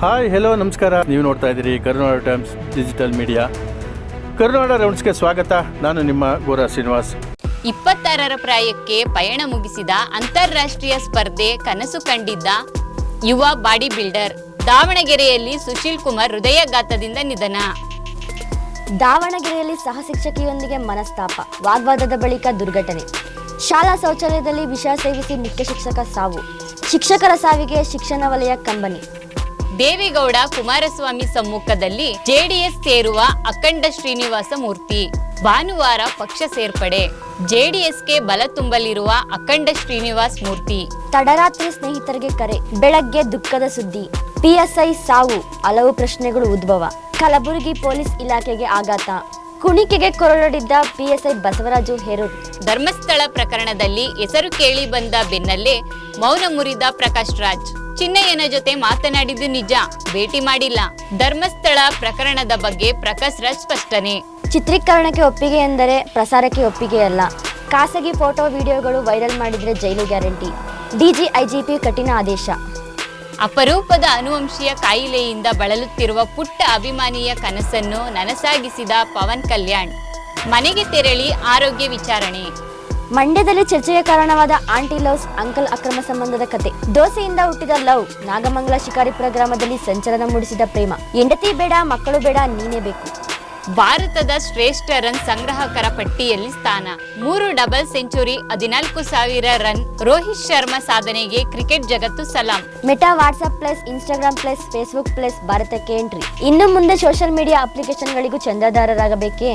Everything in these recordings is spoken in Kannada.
ಹಾಯ್ ಹೆಲೋ ನಮಸ್ಕಾರ. ನೀವು ನೋಡ್ತಾ ಇದ್ದೀರಿ ಕರುನಾಡ ಟೈಮ್ಸ್ ಡಿಜಿಟಲ್ ಮೀಡಿಯಾ. ಕರುನಾಡ ರೌಂಡ್ಸ್ಗೆ ಸ್ವಾಗತ. ನಾನು ನಿಮ್ಮ ಗೋರಾ ಶ್ರೀನಿವಾಸ್. 26ರ ಪ್ರಾಯಕ್ಕೆ ಪಯಣ ಮುಗಿಸಿದ ಅಂತಾರಾಷ್ಟ್ರೀಯ ಸ್ಪರ್ಧೆ ಕನಸು ಕಂಡಿದ್ದ ಯುವ ಬಾಡಿ ಬಿಲ್ಡರ್ ದಾವಣಗೆರೆಯಲ್ಲಿ ಸುಶೀಲ್ ಕುಮಾರ್ ಹೃದಯಾಘಾತದಿಂದ ನಿಧನ. ದಾವಣಗೆರೆಯಲ್ಲಿ ಸಹ ಶಿಕ್ಷಕಿಯೊಂದಿಗೆ ಮನಸ್ತಾಪ, ವಾಗ್ವಾದದ ಬಳಿಕ ದುರ್ಘಟನೆ. ಶಾಲಾ ಶೌಚಾಲಯದಲ್ಲಿ ವಿಷ ಸೇವಿಸಿ ಮುಖ್ಯ ಶಿಕ್ಷಕ ಸಾವು. ಶಿಕ್ಷಕರ ಸಾವಿಗೆ ಶಿಕ್ಷಣ ವಲಯ ಕಂಬನಿ. ದೇವೇಗೌಡ ಕುಮಾರಸ್ವಾಮಿ ಸಮ್ಮುಖದಲ್ಲಿ ಜೆಡಿಎಸ್ ಸೇರುವ ಅಖಂಡ ಶ್ರೀನಿವಾಸ ಮೂರ್ತಿ. ಭಾನುವಾರ ಪಕ್ಷ ಸೇರ್ಪಡೆ. ಜೆಡಿಎಸ್ಗೆ ಬಲ ತುಂಬಲಿರುವ ಅಖಂಡ ಶ್ರೀನಿವಾಸ ಮೂರ್ತಿ. ತಡರಾತ್ರಿ ಸ್ನೇಹಿತರಿಗೆ ಕರೆ, ಬೆಳಗ್ಗೆ ದುಃಖದ ಸುದ್ದಿ. ಪಿಎಸ್ಐ ಸಾವು, ಹಲವು ಪ್ರಶ್ನೆಗಳು ಉದ್ಭವ. ಕಲಬುರಗಿ ಪೊಲೀಸ್ ಇಲಾಖೆಗೆ ಆಘಾತ. ಕುಣಿಕೆಗೆ ಕೊರಳೊಡ್ಡಿದ್ದ ಪಿಎಸ್ಐ ಬಸವರಾಜು ಹೇರೂರು. ಧರ್ಮಸ್ಥಳ ಪ್ರಕರಣದಲ್ಲಿ ಹೆಸರು ಕೇಳಿ ಬಂದ ಬೆನ್ನಲ್ಲೇ ಮೌನ ಮುರಿದ ಪ್ರಕಾಶ್ ರಾಜ್. ಚಿನ್ನಯ್ಯನ ಜೊತೆ ಮಾತನಾಡಿದ್ದು ನಿಜ, ಭೇಟಿ ಮಾಡಿಲ್ಲ. ಧರ್ಮಸ್ಥಳ ಪ್ರಕರಣದ ಬಗ್ಗೆ ಪ್ರಕಾಶ್ ರಾಜ್ ಸ್ಪಷ್ಟನೆ. ಚಿತ್ರೀಕರಣಕ್ಕೆ ಒಪ್ಪಿಗೆ ಎಂದರೆ ಪ್ರಸಾರಕ್ಕೆ ಒಪ್ಪಿಗೆಯಲ್ಲ. ಖಾಸಗಿ ಫೋಟೋ ವಿಡಿಯೋಗಳು ವೈರಲ್ ಮಾಡಿದ್ರೆ ಜೈಲು ಗ್ಯಾರಂಟಿ. ಡಿಜಿ ಐಜಿಪಿ ಕಠಿಣ ಆದೇಶ. ಅಪರೂಪದ ಅನುವಂಶೀಯ ಕಾಯಿಲೆಯಿಂದ ಬಳಲುತ್ತಿರುವ ಪುಟ್ಟ ಅಭಿಮಾನಿಯ ಕನಸನ್ನು ನನಸಾಗಿಸಿದ ಪವನ್ ಕಲ್ಯಾಣ್. ಮನೆಗೆ ತೆರಳಿ ಆರೋಗ್ಯ ವಿಚಾರಣೆ. ಮಂಡ್ಯದಲ್ಲಿ ಚರ್ಚೆಗೆ ಕಾರಣವಾದ ಆಂಟಿ ಲವ್ಸ್ ಅಂಕಲ್ ಅಕ್ರಮ ಸಂಬಂಧದ ಕತೆ. ದೋಸೆಯಿಂದ ಹುಟ್ಟಿದ ಲವ್. ನಾಗಮಂಗಲ ಶಿಕಾರಿಪುರ ಗ್ರಾಮದಲ್ಲಿ ಸಂಚಲನ ಮೂಡಿಸಿದ ಪ್ರೇಮ. ಹೆಂಡತಿ ಬೇಡ, ಮಕ್ಕಳು ಬೇಡ, ನೀನೇ ಬೇಕು. ಭಾರತದ ಶ್ರೇಷ್ಠ ರನ್ ಸಂಗ್ರಾಹಕರ ಪಟ್ಟಿಯಲ್ಲಿ ಸ್ಥಾನ. 3 double century, 14,000 run. Rohit Sharma ಸಾಧನೆಗೆ ಕ್ರಿಕೆಟ್ ಜಗತ್ತು ಸಲಾಂ. Meta, WhatsApp plus, Instagram plus, Facebook plus ಭಾರತಕ್ಕೆ ಎಂಟ್ರಿ. ಇನ್ನು ಮುಂದೆ ಸೋಷಿಯಲ್ ಮೀಡಿಯಾ ಅಪ್ಲಿಕೇಶನ್ಗಳಿಗೂ ಚಂದಾದಾರರಾಗಬೇಕೇ?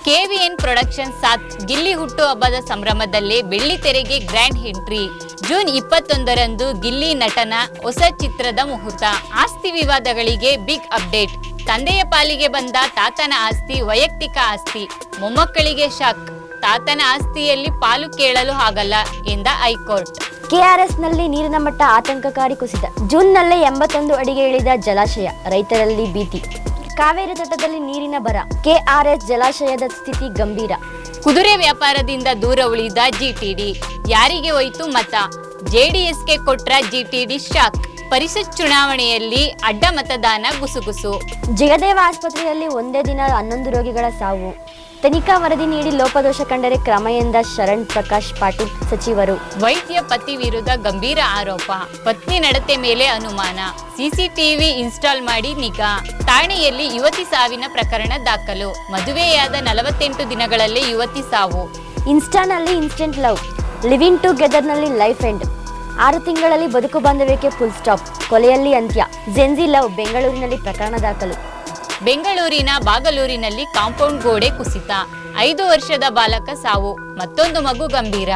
ಕೆವಿಎನ್ ಪ್ರೊಡಕ್ಷನ್ ಸಾಥ್ ಗಿಲ್ಲಿ ಹುಟ್ಟು ಹಬ್ಬದ ಸಂಭ್ರಮದಲ್ಲೇ ಬೆಳ್ಳಿ ತೆರೆಗೆ ಗ್ರ್ಯಾಂಡ್ ಎಂಟ್ರಿ. ಜೂನ್ 21ರಂದು ಗಿಲ್ಲಿ ನಟನ ಹೊಸ ಚಿತ್ರದ ಮುಹೂರ್ತ. ಆಸ್ತಿ ವಿವಾದಗಳಿಗೆ ಬಿಗ್ ಅಪ್ಡೇಟ್. ತಂದೆಯ ಪಾಲಿಗೆ ಬಂದ ತಾತನ ಆಸ್ತಿ ವೈಯಕ್ತಿಕ ಆಸ್ತಿ. ಮೊಮ್ಮಕ್ಕಳಿಗೆ ಶಾಕ್. ತಾತನ ಆಸ್ತಿಯಲ್ಲಿ ಪಾಲು ಕೇಳಲು ಆಗಲ್ಲ ಎಂದ ಹೈಕೋರ್ಟ್. ಕೆಆರ್ಎಸ್ನಲ್ಲಿ ನೀರಿನ ಮಟ್ಟ ಆತಂಕಕಾರಿ ಕುಸಿತ. ಜೂನ್ನಲ್ಲೇ 81 ಅಡಿಗೆ ಇಳಿದ ಜಲಾಶಯ, ರೈತರಲ್ಲಿ ಭೀತಿ. ಕಾವೇರಿ ತಟದಲ್ಲಿ ನೀರಿನ ಬರ. ಕೆಆರ್ಎಸ್ ಜಲಾಶಯದ ಸ್ಥಿತಿ ಗಂಭೀರ. ಕುದುರೆ ವ್ಯಾಪಾರದಿಂದ ದೂರ ಉಳಿದ ಜಿಟಿಡಿ. ಯಾರಿಗೆ ಹೋಯ್ತು ಮತ? ಜೆಡಿಎಸ್ಗೆ ಕೊಟ್ರ ಜಿಟಿಡಿ ಶಾಕ್. ಪರಿಷತ್ ಚುನಾವಣೆಯಲ್ಲಿ ಅಡ್ಡ ಮತದಾನ ಗುಸುಗುಸು. ಜಯದೇವ ಆಸ್ಪತ್ರೆಯಲ್ಲಿ ಒಂದೇ ದಿನ 11 ರೋಗಿಗಳ ಸಾವು. ತನಿಖಾ ವರದಿ ನೀಡಿ ಲೋಪದೋಷ ಕಂಡರೆ ಕ್ರಮ ಎಂದ ಶರಣ್ ಪ್ರಕಾಶ್ ಪಾಟೀಲ್ ಸಚಿವರು. ವೈದ್ಯ ಪತಿ ವಿರುದ್ಧ ಗಂಭೀರ ಆರೋಪ. ಪತ್ನಿ ನಡತೆ ಮೇಲೆ ಅನುಮಾನ. ಸಿಸಿಟಿವಿ ಇನ್ಸ್ಟಾಲ್ ಮಾಡಿ ನಿಗಾ. ಠಾಣೆಯಲ್ಲಿ ಯುವತಿ ಸಾವಿನ ಪ್ರಕರಣ ದಾಖಲು. ಮದುವೆಯಾದ 48 ದಿನಗಳಲ್ಲೇ ಯುವತಿ ಸಾವು. ಇನ್ಸ್ಟಾನಲ್ಲಿ ಇನ್ಸ್ಟೆಂಟ್ ಲವ್. ಲಿವಿಂಗ್ ಟುಗೆದರ್ನಲ್ಲಿ ಲೈಫ್ ಎಂಡ್. 6 ತಿಂಗಳಲ್ಲಿ ಬದುಕು ಬಾಂಧವ್ಯಕ್ಕೆ ಫುಲ್ ಸ್ಟಾಪ್. ಕೊಲೆಯಲ್ಲಿ ಅಂತ್ಯ. Gen Z love. ಬೆಂಗಳೂರಿನಲ್ಲಿ ಪ್ರಕರಣ ದಾಖಲು. ಬೆಂಗಳೂರಿನ ಬಾಗಲೂರಿನಲ್ಲಿ ಕಾಂಪೌಂಡ್ ಗೋಡೆ ಕುಸಿತ. 5 ವರ್ಷದ ಬಾಲಕ ಸಾವು. ಮತ್ತೊಂದು ಮಗು ಗಂಭೀರ.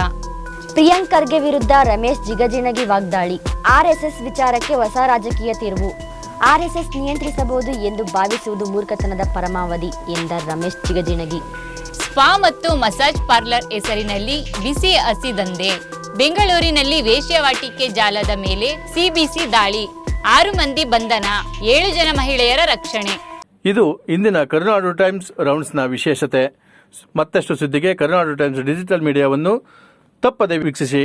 ಪ್ರಿಯಾಂಕ್ ಖರ್ಗೆ ವಿರುದ್ಧ ರಮೇಶ್ ಜಿಗಜಿಣಗಿ ವಾಗ್ದಾಳಿ. ಆರ್ಎಸ್ಎಸ್ ವಿಚಾರಕ್ಕೆ ಹೊಸ ರಾಜಕೀಯ ತಿರುವು. ಆರ್ಎಸ್ಎಸ್ ನಿಯಂತ್ರಿಸಬಹುದು ಎಂದು ಭಾವಿಸುವುದು ಮೂರ್ಖತನದ ಪರಮಾವಧಿ ಎಂದ ರಮೇಶ್ ಜಿಗಜಿಣಗಿ. ಸ್ಪಾ ಮತ್ತು ಮಸಾಜ್ ಪಾರ್ಲರ್ ಹೆಸರಿನಲ್ಲಿ ಬಿಸಿ ಹಸಿ ದಂಧೆ. ಬೆಂಗಳೂರಿನಲ್ಲಿ ವೇಶ್ಯಾವಾಟಿಕೆ ಜಾಲದ ಮೇಲೆ ಸಿಬಿಸಿ ದಾಳಿ. 6 ಮಂದಿ ಬಂಧನ, 7 ಜನ ಮಹಿಳೆಯರ ರಕ್ಷಣೆ. ಇದು ಇಂದಿನ ಕರುನಾಡು ಟೈಮ್ಸ್ ರೌಂಡ್ಸ್ನ ವಿಶೇಷತೆ. ಮತ್ತಷ್ಟು ಸುದ್ದಿಗೆ ಕರುನಾಡು ಟೈಮ್ಸ್ ಡಿಜಿಟಲ್ ಮೀಡಿಯಾವನ್ನು ತಪ್ಪದೆ ವೀಕ್ಷಿಸಿ.